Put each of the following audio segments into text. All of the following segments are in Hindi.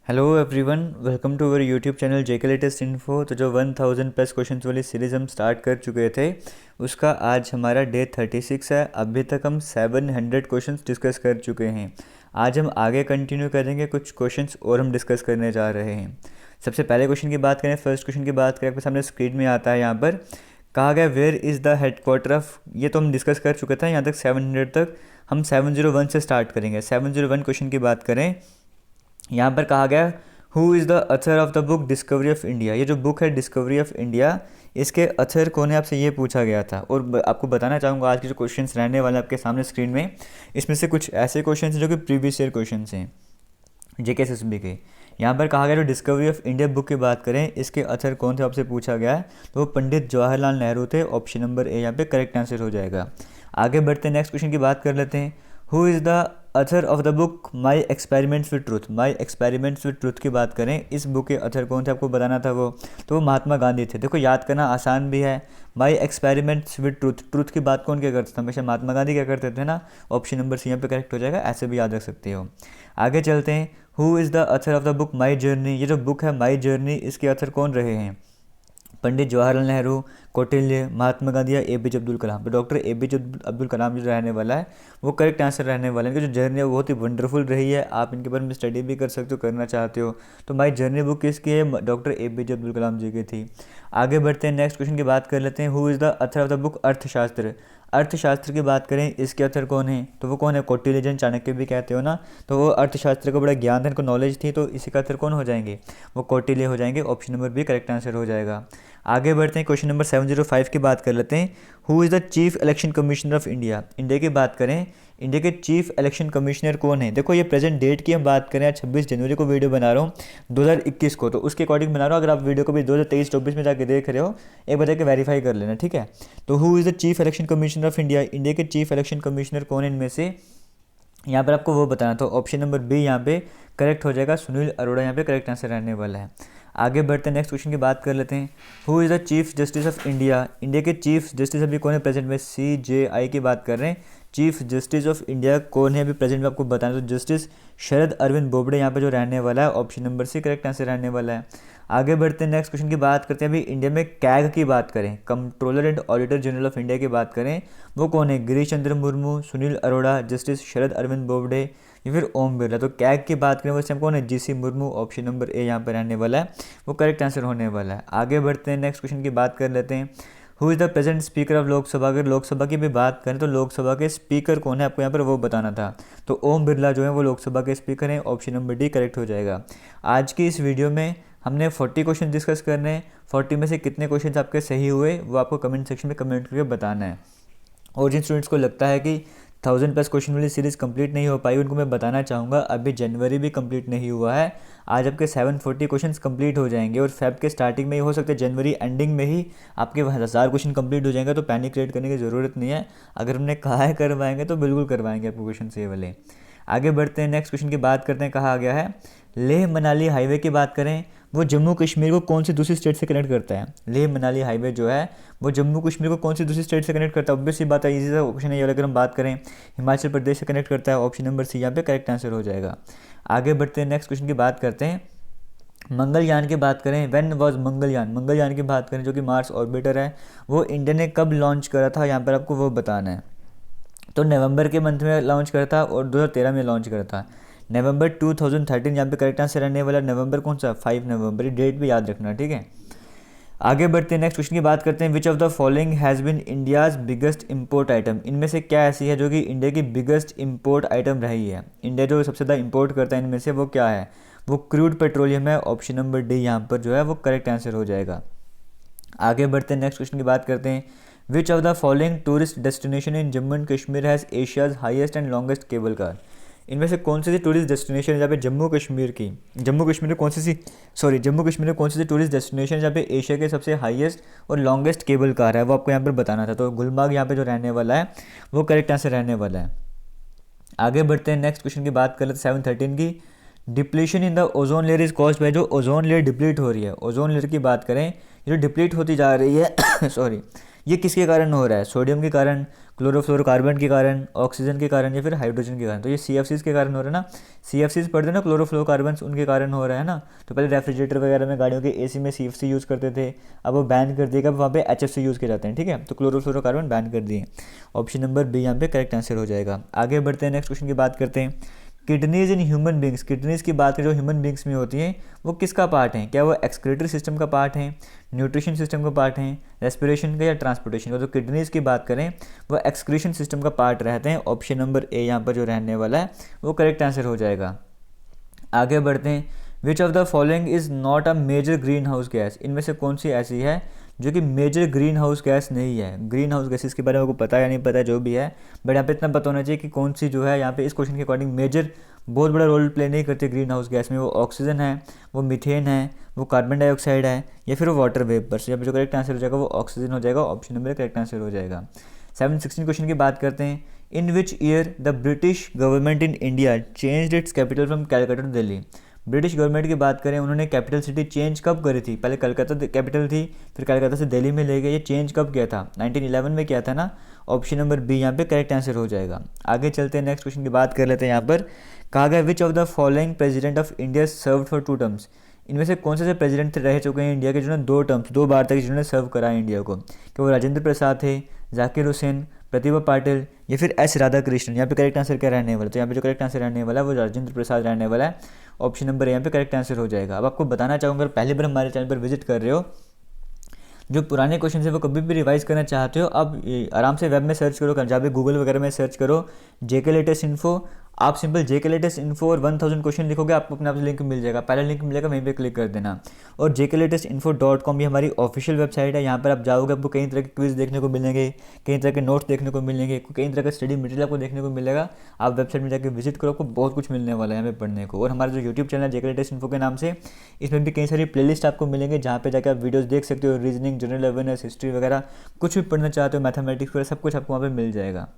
Hello everyone, welcome to our YouTube channel JK latest info. तो जो 1000 प्लस क्वेश्चंस वाली सीरीज़ हम स्टार्ट कर चुके थे, उसका आज हमारा डे 36 है। अभी तक हम 700 क्वेश्चंस डिस्कस कर चुके हैं। आज हम आगे कंटिन्यू करेंगे, कुछ क्वेश्चंस और हम डिस्कस करने जा रहे हैं। सबसे पहले क्वेश्चन की बात करें, फर्स्ट क्वेश्चन की बात करें, आपके सामने स्क्रीन में आता है। यहाँ पर कहा गया where is the headquarter of, ये तो हम डिस्कस कर चुके थे। यहाँ तक 700 तक हम 701 से स्टार्ट करेंगे। 701 क्वेश्चन की बात करें, यहाँ पर कहा गया who is the Athar of the book discovery of India. ये जो बुक है डिस्कवरी ऑफ इंडिया, इसके अथर कौन है, आपसे ये पूछा गया था। और आपको बताना चाहूँगा आज के जो क्वेश्चंस रहने वाले आपके सामने स्क्रीन में, इसमें से कुछ ऐसे क्वेश्चंस हैं जो कि प्रीवियस ईयर क्वेश्चंस हैं जेकेएसएसबी के। यहाँ पर कहा गया जो डिस्कवरी ऑफ इंडिया बुक की बात करें, इसके अथर कौन थे आपसे पूछा गया है, तो वो पंडित जवाहरलाल नेहरू थे। ऑप्शन नंबर ए यहाँ पे करेक्ट आंसर हो जाएगा। आगे बढ़ते हैं, नेक्स्ट क्वेश्चन की बात कर लेते हैं। Who is the Athar of the book my experiments with truth. My experiments with truth की बात करें, इस बुक के अथर कौन थे आपको बताना था। वो महात्मा गांधी थे। देखो याद करना आसान भी है। My experiments with truth, truth की बात कौन क्या करता था, हमेशा महात्मा गांधी क्या करते थे ना। ऑप्शन नंबर सी यहाँ पे करेक्ट हो जाएगा, ऐसे भी याद रख सकते हो। आगे चलते हैं, who is the Athar of the book my journey. ये जो बुक है माई जर्नी, इसके अथर कौन रहे हैं, पंडित जवाहरलाल नेहरू, कौटिल्य, महात्मा गांधी या एपीजे अब्दुल कलाम। तो डॉक्टर एपीजे अब्दुल कलाम जो रहने वाला है वो करेक्ट आंसर रहने वाला है। इनकी जो जर्नी है वो बहुत ही वंडरफुल रही है। आप इनके बारे में स्टडी भी कर सकते हो, करना चाहते हो तो माई जर्नी बुक किसकी है, डॉक्टर एपीजे अब्दुल कलाम जी की थी। आगे बढ़ते हैं, नेक्स्ट क्वेश्चन की बात कर लेते हैं। Who is the Athar of the book अर्थशास्त्र। अर्थशास्त्र की बात करें, इसके अथर कौन है, तो वो कौन है, कौटिल्य, जन चाणक्य भी कहते हो ना। तो वो अर्थशास्त्र को बड़ा ज्ञान था, इनको नॉलेज थी, तो इसी का अथर कौन हो जाएंगे, वो कौटिल्य हो जाएंगे। Option number B correct answer हो जाएगा। आगे बढ़ते हैं, क्वेश्चन नंबर 705 की बात कर लेते हैं। Who is the chief election commissioner of India. India की बात करें, इंडिया के चीफ इलेक्शन कमिश्नर कौन है। देखो ये प्रेजेंट डेट की हम बात करें, आज 26 जनवरी को वीडियो बना रहा हूँ 2021 को, तो उसके अकॉर्डिंग बना रहा हूँ। अगर आप वीडियो को भी 2023-24 में जाके देख रहे हो, एक बार जाके वेरीफाई कर लेना, ठीक है। तो who is the chief election commissioner of India, India के चीफ इलेक्शन कमिश्नर कौन है इनमें से, यहाँ पर आपको वो बताना। तो ऑप्शन नंबर बी यहाँ पे करेक्ट हो जाएगा, सुनील अरोड़ा यहाँ पे करेक्ट आंसर रहने वाला है। आगे बढ़ते हैं, नेक्स्ट क्वेश्चन की बात कर लेते हैं। Who is the chief justice of India. India के चीफ जस्टिस अभी कौन है प्रेजेंट में, CJI की बात कर रहे हैं। चीफ जस्टिस ऑफ इंडिया कौन है अभी प्रेजेंट में आपको बताना। तो जस्टिस शरद अरविंद बोबडे यहाँ पे जो रहने वाला है, option number C correct answer रहने वाला है। आगे बढ़ते हैं, नेक्स्ट क्वेश्चन की बात करते हैं। अभी इंडिया में कैग की बात करें, controller and auditor general of India की बात करें, वो कौन है, गिरीश चंद्र मुर्मू, सुनील अरोड़ा, जस्टिस शरद अरविंद बोबडे या फिर ओम बिरला। तो कैग की बात करें वो टाइम कौन है, GC मुर्मू। ऑप्शन नंबर ए यहाँ पर रहने वाला है, वो करेक्ट आंसर होने वाला है। आगे बढ़ते हैं, नेक्स्ट क्वेश्चन की बात कर लेते हैं। Who is the present speaker of Lok Sabha. अगर लोकसभा की भी बात करें तो लोकसभा के स्पीकर कौन है आपको यहाँ पर वो बताना था। तो ओम बिरला जो है वो लोकसभा के स्पीकर हैं। ऑप्शन नंबर डी करेक्ट हो जाएगा। आज की इस वीडियो में हमने 40 क्वेश्चन डिस्कस करने हैं। 40 में से कितने क्वेश्चन आपके सही हुए वो आपको कमेंट सेक्शन में कमेंट करके बताना है। और जिन स्टूडेंट्स को लगता है कि 1000 प्लस क्वेश्चन वाली सीरीज़ कंप्लीट नहीं हो पाई, उनको मैं बताना चाहूँगा अभी जनवरी भी कंप्लीट नहीं हुआ है। आज आपके 740 क्वेश्चंस कंप्लीट हो जाएंगे और फेब के स्टार्टिंग में ही हो सकता है जनवरी एंडिंग में ही आपके 1000 क्वेश्चन कंप्लीट हो जाएंगे। तो पैनिक क्रिएट करने की ज़रूरत नहीं है। अगर हमने कहा है करवाएंगे तो बिल्कुल करवाएंगे आपको क्वेश्चन ये वाले। आगे बढ़ते हैं, नेक्स्ट क्वेश्चन की बात करते हैं। कहा गया है लेह मनाली हाईवे की बात करें, वो जम्मू कश्मीर को कौन सी दूसरी स्टेट से कनेक्ट करता है। लेह मनाली हाईवे जो है वो जम्मू कश्मीर को कौन सी दूसरी स्टेट से कनेक्ट करता है। ऑब्वियस सी बात है, इजी सा ऑप्शन है ये। अगर हम बात करें हिमाचल प्रदेश से कनेक्ट करता है। ऑप्शन नंबर सी यहाँ पे करेक्ट आंसर हो जाएगा। आगे बढ़ते हैं, नेक्स्ट क्वेश्चन की बात करते हैं। मंगलयान की बात करें, व्हेन वाज मंगलयान। मंगलयान की बात करें जो कि मार्स ऑर्बिटर है, वो इंडिया ने कब लॉन्च करा था, यहाँ पर आपको वो बताना है। तो नवंबर के मंथ में लॉन्च करा था और 2013 में लॉन्च करा था। नवंबर 2013 यहाँ पे करेक्ट आंसर रहने वाला। नवंबर कौन सा, 5 नवंबर। ये डेट भी याद रखना, ठीक है। आगे बढ़ते हैं, नेक्स्ट क्वेश्चन की बात करते हैं। Which of the following has been India's biggest import item. इनमें से क्या ऐसी है जो कि इंडिया की बिगेस्ट इंपोर्ट आइटम रही है। इंडिया जो सबसे ज़्यादा इंपोर्ट करता है इनमें से वो क्या है, वो क्रूड पेट्रोलियम है। ऑप्शन नंबर डी यहाँ पर जो है वो करेक्ट आंसर हो जाएगा। आगे बढ़ते हैं, नेक्स्ट क्वेश्चन की बात करते हैं। Which of the following tourist destination in Jammu and Kashmir has Asia's highest and longest cable car. इनमें से कौन सी टूरिस्ट डेस्टिनेशन है जहाँ पे जम्मू कश्मीर में कौन सी टूरिस्ट डेस्टिनेशन है जहाँ पे एशिया के सबसे हाईएस्ट और लॉन्गेस्ट केबल कार है, वो आपको यहाँ पर बताना था। तो गुलमर्ग यहाँ पे जो रहने वाला है वो करेक्ट आंसर रहने वाला है। आगे बढ़ते हैं, नेक्स्ट क्वेश्चन की बात कर लेते हैं 713 की। Depletion in the ozone layer is caused by, जो ओजोन लेयर डिप्लीट हो रही है, ओजोन लेयर की बात करें, ये जो डिप्लीट होती जा रही है सॉरी, ये किसके कारण हो रहा है, सोडियम के कारण, क्लोरोफ्लोरोकार्बन के कारण, ऑक्सीजन के कारण या फिर हाइड्रोजन के कारण। तो ये CFCs के कारण हो रहा है ना, CFCs पढ़ते ना, क्लोरोफ्लोरोकार्बन, उनके कारण हो रहा है ना। तो पहले रेफ्रिजरेटर वगैरह में, गाड़ियों के AC में CFC यूज़ करते थे, अब वो बैन कर दिए, अब वहाँ पे HFC यूज़ किए जाते हैं, ठीक है। तो क्लोरोफ्लोरोकार्बन बैन कर दिए। ऑप्शन नंबर बी यहाँ पे करेक्ट आंसर हो जाएगा। आगे बढ़ते हैं, नेक्स्ट क्वेश्चन की बात करते हैं। Kidneys in human beings, kidneys की बात करें जो ह्यूमन बींग्स में होती हैं, वो किसका पार्ट है? क्या वो एक्सक्रीटरी सिस्टम का पार्ट है, न्यूट्रिशन सिस्टम का पार्ट है, रेस्पिरेशन का या ट्रांसपोर्टेशन का? तो किडनीज की बात करें वो एक्सक्रीशन सिस्टम का पार्ट रहते हैं। ऑप्शन नंबर ए यहाँ पर जो रहने वाला है वो करेक्ट आंसर हो जाएगा। आगे बढ़ते हैं। Which of the following is not a major greenhouse gas, इनमें से कौन सी ऐसी है जो कि मेजर ग्रीन हाउस गैस नहीं है? ग्रीन हाउस गैसेस के बारे में आपको पता है या नहीं पता है जो भी है, बट यहाँ पे इतना पता होना चाहिए कि कौन सी जो है यहाँ पे इस क्वेश्चन के अकॉर्डिंग मेजर बहुत बड़ा रोल प्ले नहीं करती ग्रीन हाउस गैस में। वो ऑक्सीजन है, वो मीथेन है, वो कार्बन डाइऑक्साइड है, या फिर वो वाटर वेपर। यहाँ पे जो करेक्ट आंसर हो जाएगा वो ऑक्सीजन हो जाएगा। ऑप्शन नंबर करेक्ट आंसर हो जाएगा। 716 क्वेश्चन की बात करते हैं। In which year the British government in India changed its capital from Calcutta to Delhi? British government की बात करें, उन्होंने कैपिटल सिटी चेंज कब करी थी? पहले कलकत्ता कैपिटल थी, फिर कलकत्ता से दिल्ली में ले गए। ये चेंज कब किया था? 1911 में किया था ना। ऑप्शन नंबर बी यहाँ पे करेक्ट आंसर हो जाएगा। आगे चलते हैं, नेक्स्ट क्वेश्चन की बात कर लेते हैं। यहाँ पर कहा गया विच of the following president of India served for 2 terms? इनमें से कौन से प्रेसिडेंट रह चुके हैं इंडिया के जिन्होंने 2 टर्म्स, 2 बार तक जिन्होंने सर्व करा है इंडिया को? कि वो राजेंद्र प्रसाद थे, जाकिर हुसैन, प्रतिभा पाटिल या फिर S राधाकृष्णन? यहाँ पे करेक्ट आंसर क्या रहने वाला? तो यहाँ पे जो करेक्ट आंसर रहने वाला है वो राजेंद्र प्रसाद रहने वाला है। ऑप्शन नंबर यहाँ पे करेक्ट आंसर हो जाएगा। अब आपको बताना चाहूँगा, अगर पहली बार हमारे चैनल पर विजिट कर रहे हो, जो पुराने क्वेश्चन है वो कभी भी रिवाइज करना चाहते हो, आप आराम से वेब में सर्च करो, जहाँ पे गूगल वगैरह में सर्च करो JK लेटेस्ट इन्फो। आप सिंपल JK लेटेस्ट इन्फो और 1000 क्वेश्चन लिखोगे, आपको अपने आप से लिंक मिल जाएगा। पहला लिंक मिलेगा, वहीं पे क्लिक कर देना। और jklatestinfo.com ये हमारी ऑफिशियल वेबसाइट है। यहाँ पर आप जाओगे, आपको कई तरह के क्विज देखने को मिलेंगे, कई तरह के नोट्स देखने को मिलेंगे, कई तरह का स्टडी मटेरियल आपको देखने को मिलेगा। आप वेबसाइट में जाकर विजिट करो, आपको बहुत कुछ मिलने वाला है यहाँ पे पढ़ने को। और हमारा जो यूट्यूब चैनल है JK लेटेस्ट इन्फो के नाम से, इसमें भी कई सारी प्लेलिस्ट आपको मिलेंगे, जहाँ पे जाकर आप वीडियोस देख सकते हो। रीजनिंग, जनरल अवेयरनेस, हिस्ट्री वगैरह कुछ भी पढ़ना चाहते हो, मैथमेटिक्स वगैरह सब कुछ आपको वहाँ पे मिल जाएगा।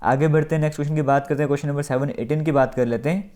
आगे बढ़ते हैं, नेक्स्ट क्वेश्चन की बात करते हैं। क्वेश्चन नंबर 718 की बात कर लेते हैं।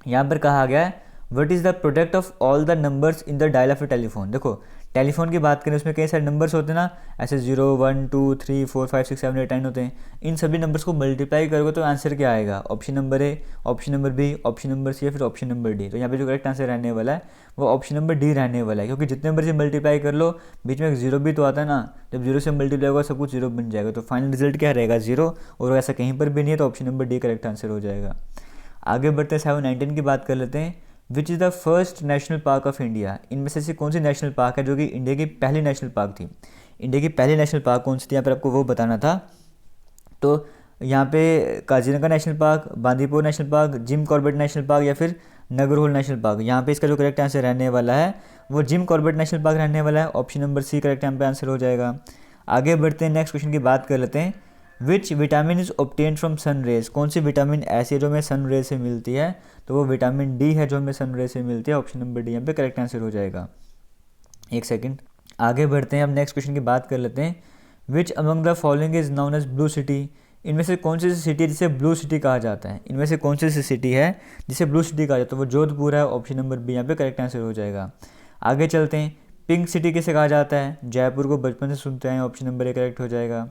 यहाँ पर कहा गया है what is the product of all the numbers in the dial of A telephone? देखो, टेलीफोन की बात करें, उसमें कई सारे नंबर्स होते हैं ना, ऐसे 0 1 2 3 4 5 6 7 8 9 होते हैं। इन सभी नंबर्स को मल्टीप्लाई करोगे तो आंसर क्या आएगा? Option number A, option number B, option number C या फिर ऑप्शन नंबर डी? तो यहाँ पे जो करेक्ट आंसर रहने वाला है वो ऑप्शन नंबर डी रहने वाला है, क्योंकि जितने नंबर से मल्टीप्लाई कर लो, बीच में एक 0 भी तो आता है ना। जब 0 से मल्टीप्लाई होगा सब कुछ 0 बन जाएगा, तो फाइनल रिजल्ट क्या रहेगा? 0। और ऐसा कहीं पर भी नहीं है, तो option number D correct answer हो जाएगा। आगे बढ़ते हैं, 719 की बात कर लेते हैं। Which is the first national park of India? इनमें से कौन सी नेशनल पार्क है जो कि इंडिया की पहली नेशनल पार्क थी? इंडिया की पहली नेशनल पार्क कौन सी थी? यहाँ पर आपको वो बताना था। तो यहाँ पे Kaziranga national park, Bandipur national park, Jim Corbett national park या फिर नगरहोल नेशनल पार्क? यहाँ पे इसका जो करेक्ट आंसर रहने वाला है वो जिम कॉर्बेट नेशनल पार्क रहने वाला है। ऑप्शन नंबर सी करेक्ट यहाँ पे आंसर हो जाएगा। आगे बढ़ते हैं, नेक्स्ट क्वेश्चन की बात कर लेते हैं। Which vitamin is obtained from sun rays? कौन सी विटामिन ऐसी है जो हमें सन रेज से मिलती है? तो वो विटामिन डी है जो हमें सन रेज से मिलती है। ऑप्शन नंबर डी यहाँ पे करेक्ट आंसर हो जाएगा। एक सेकंड, आगे बढ़ते हैं, अब नेक्स्ट क्वेश्चन की बात कर लेते हैं। Which among the following is known as blue city? इनमें से कौन सी सिटी है जिसे ब्लू सिटी कहा जाता है? इनमें से कौन सी सिटी है जिसे ब्लू सिटी कहा जाता है? वो जोधपुर है। ऑप्शन नंबर बी यहाँ पे करेक्ट आंसर हो जाएगा। आगे चलते हैं, पिंक सिटी किसे कहा जाता है? जयपुर को बचपन से सुनते हैं। ऑप्शन नंबर ए करेक्ट हो जाएगा।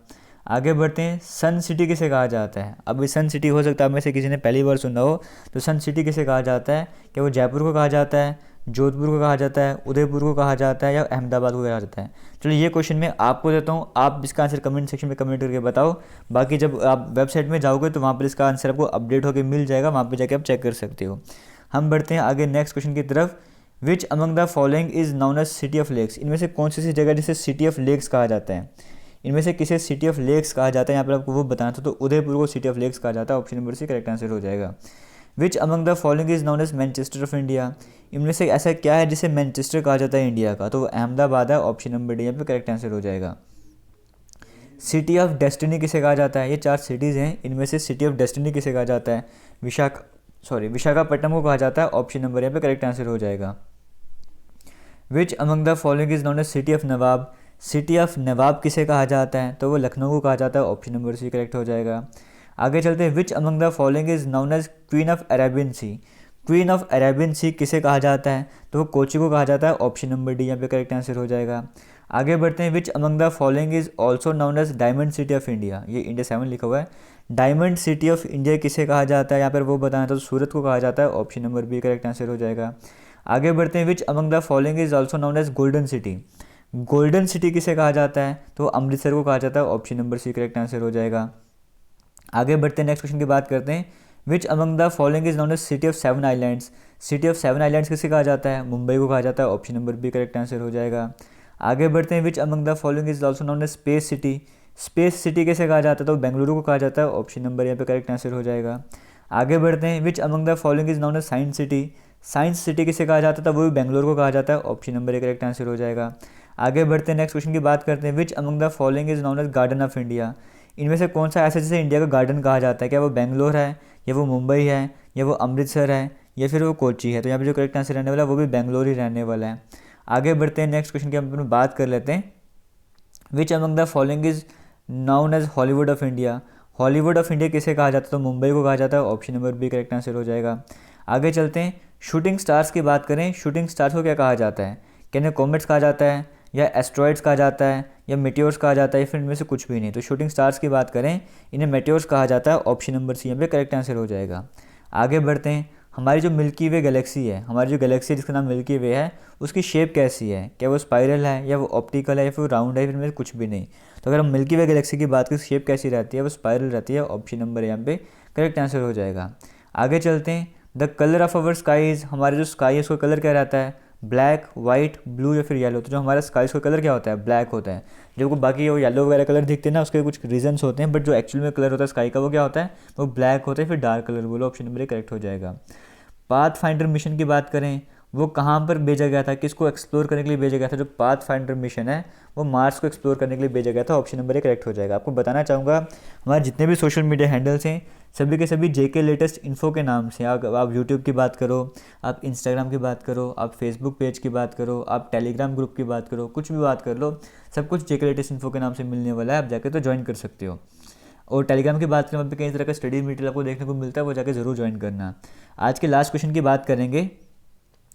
आगे बढ़ते हैं, सन सिटी किसे कहा जाता है? अब सन सिटी हो सकता है आप में से किसी ने पहली बार सुना हो, तो सन सिटी किसे कहा जाता है? क्या वो जयपुर को कहा जाता है, जोधपुर को कहा जाता है, उदयपुर को कहा जाता है या अहमदाबाद को कहा जाता है? चलिए ये क्वेश्चन मैं आपको देता हूँ, आप इसका आंसर कमेंट सेक्शन में कमेंट करके बताओ। बाकी जब आप वेबसाइट में जाओगे तो वहाँ पर इसका आंसर आपको अपडेट होकर मिल जाएगा, वहाँ पर जाकर आप चेक कर सकते हो। हम बढ़ते हैं आगे नेक्स्ट क्वेश्चन की तरफ। Which among the following is known as city of lakes? इनमें से कौन सी जगह जिसे सिटी ऑफ लेक्स कहा जाता है? इनमें से किसे सिटी ऑफ लेक्स कहा जाता है? यहाँ पर आपको वो बताना था, तो उदयपुर को सिटी ऑफ लेक्स कहा जाता है। Option number C correct answer हो जाएगा। Which among the following is known as Manchester of India? इनमें से ऐसा क्या है जिसे मैनचेस्टर कहा जाता है इंडिया का? तो वो अहमदाबाद है। ऑप्शन नंबर डी यहाँ पे करेक्ट आंसर हो जाएगा। सिटी ऑफ डेस्टिनी किसे कहा जाता है? ये 4 सिटीज़ हैं, इनमें से सिटी ऑफ डेस्टिनी किसे कहा जाता है? विशाखापट्टनम को कहा जाता है। ऑप्शन नंबर यहाँ पे करेक्ट आंसर हो जाएगा। Which among the following is known as city of Nawab? City of Nawab किसे कहा जाता है? तो वो लखनऊ को कहा जाता है। ऑप्शन नंबर सी करेक्ट हो जाएगा। आगे चलते हैं, which among the following is known as queen of Arabian Sea? Queen of Arabian Sea किसे कहा जाता है? तो वो कोची को कहा जाता है। ऑप्शन नंबर डी यहाँ पे करेक्ट आंसर हो जाएगा। आगे बढ़ते हैं, which among the following is also known as diamond city of India, ये इंडिया 7 लिखा हुआ है। डायमंड सिटी ऑफ इंडिया किसे कहा जाता है, यहाँ पर वो बताना था, तो सूरत को कहा जाता है, option number B correct answer हो जाएगा। आगे बढ़ते हैं, which among the following is also known as golden city, golden city किसे कहा जाता है, तो अमृतसर को कहा जाता है, option number C correct answer हो जाएगा। आगे बढ़ते हैं, नेक्स्ट क्वेश्चन की बात करते हैं, which among the following is known as city of 7 islands, city of 7 islands किसे कहा जाता है, मुंबई को कहा जाता है, option number B correct answer हो जाएगा। आगे बढ़ते हैं, which among the following is also known as space city, space city किसे कहा जाता है, तो बेंगलुरु को कहा जाता है, ऑप्शन नंबर यहाँ पे करेक्ट आंसर हो जाएगा। आगे बढ़ते हैं, which among the following is known as science city, science city किसे कहा जाता था, वो भी बेंगलुरु को कहा जाता है, option number A correct answer हो जाएगा। आगे बढ़ते हैं, नेक्स्ट क्वेश्चन की बात करते हैं, which among the following is known as garden of India, इनमें से कौन सा ऐसा जिसे इंडिया का गार्डन कहा जाता है, क्या वो बेंगलोर है, या वो मुंबई है, या वो अमृतसर है, या फिर वो कोची है, तो यहाँ पे जो करेक्ट आंसर रहने वाला है वो भी बेंगलोर ही रहने वाला है। आगे बढ़ते हैं, नेक्स्ट क्वेश्चन की हम अपनी बात कर लेते हैं, which among the following is known as Hollywood of India, Hollywood of India किसे कहा जाता है, तो मुंबई को कहा जाता है, option number B correct answer हो जाएगा। आगे चलते हैं, शूटिंग स्टार्स की बात करें, शूटिंग स्टार्स को क्या कहा जाता है, क्या इन्हें कॉमेट्स कहा जाता है, या एस्ट्रॉइड्स कहा जाता है, या मेटियोर्स कहा जाता है, फिर इनमें से कुछ भी नहीं, तो शूटिंग स्टार्स की बात करें इन्हें मेटियोर्स कहा जाता है, ऑप्शन नंबर सी यहाँ पे करेक्ट आंसर हो जाएगा। आगे बढ़ते हैं, हमारी जो मिल्की वे गैलेक्सी है, हमारी जो गैलेक्सी है जिसका नाम मिल्की वे है, उसकी शेप कैसी है, क्या वो स्पाइरल है, या वो ऑप्टिकल है, या फिर राउंड है, फिर में कुछ भी नहीं, तो अगर हम मिल्की वे गैलेक्सी की बात करें, शेप कैसी रहती है, वो स्पाइरल रहती है, ऑप्शन नंबर यहाँ पे करेक्ट आंसर हो जाएगा। आगे चलते हैं, the colour of our skies, हमारे जो स्काई है उसका कलर क्या रहता है, ब्लैक, वाइट, ब्लू या फिर येलो, तो जो हमारा स्काई का कलर क्या होता है, ब्लैक होता है। जो को बाकी वो येलो वगैरह कलर दिखते हैं ना, उसके कुछ रीजंस होते हैं, बट जो एक्चुअल में कलर होता है स्काई का वो क्या होता है, वो ब्लैक होता है, फिर डार्क कलर बोलो, ऑप्शन नंबर करेक्ट हो जाएगा। पाथ फाइंडर मिशन की बात करें, वो कहाँ पर भेजा गया था, किसको एक्सप्लोर करने के लिए भेजा गया था, जो पाथ फाइंडर मिशन है वो मार्स को एक्सप्लोर करने के लिए भेजा गया था, ऑप्शन नंबर करेक्ट हो जाएगा। आपको बताना चाहूँगा, हमारे जितने भी सोशल मीडिया हैंडल्स हैं सभी के सभी जेके लेटेस्ट इन्फो के नाम से, आप यूट्यूब की बात करो, आप इंस्टाग्राम की बात करो, आप फेसबुक पेज की बात करो, आप टेलीग्राम ग्रुप की बात करो, कुछ भी बात कर लो, सब कुछ जेके लेटेस्ट इन्फो के नाम से मिलने वाला है, आप जाकर तो ज्वाइन कर सकते हो। और टेलीग्राम की बात करें, वहाँ पे कई तरह का स्टडी मटेरियल आपको देखने को मिलता है, वो जाकर ज़रूर ज्वाइन करना। आज के लास्ट क्वेश्चन की बात करेंगे,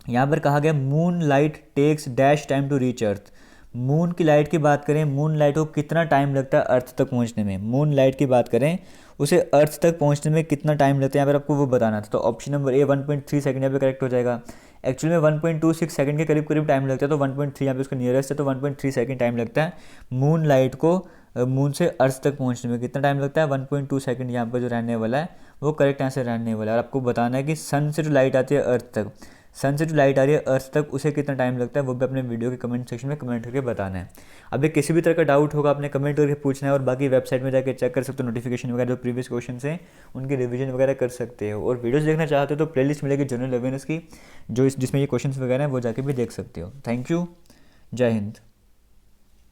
यहाँ पर कहा गया moonlight takes dash time to reach earth, moon की लाइट की बात करें, मून लाइट को कितना टाइम लगता है अर्थ तक पहुँचने में, मून लाइट की बात करें उसे अर्थ तक पहुँचने में कितना टाइम लगता है, यहाँ पर आपको वो बताना था, तो ऑप्शन नंबर ए 1.3 सेकंड यहाँ पे करेक्ट हो जाएगा। एक्चुअली में 1.26 सेकंड के करीब करीब टाइम लगता है, तो 1.3 यहाँ पे उसका नियरेस्ट है, तो 1.3 सेकंड टाइम लगता है मून लाइट को मून से अर्थ तक पहुंचने में। कितना टाइम लगता है, 1.2 सेकंड यहाँ पर जो रहने वाला है वो करेक्ट आंसर रहने वाला है। और आपको बताना है कि सन से जो लाइट आती है अर्थ तक, सन से जो लाइट आ रही है अर्थ तक, उसे कितना टाइम लगता है, वो भी अपने वीडियो के कमेंट सेक्शन में कमेंट करके बताना है। अभी किसी भी तरह का डाउट होगा आपने कमेंट करके पूछना है, और बाकी वेबसाइट में जाकर चेक कर सकते हो, नोटिफिकेशन वगैरह जो प्रीवियस क्वेश्चन हैं उनकी रिवीजन वगैरह कर सकते हो। और वीडियोस देखना चाहते हो तो प्लेलिस्ट मिलेगी जनरल अवेयरनेस की, जो जिसमें ये क्वेश्चन वगैरह हैं वो जाके भी देख सकते हो। थैंक यू, जय हिंद।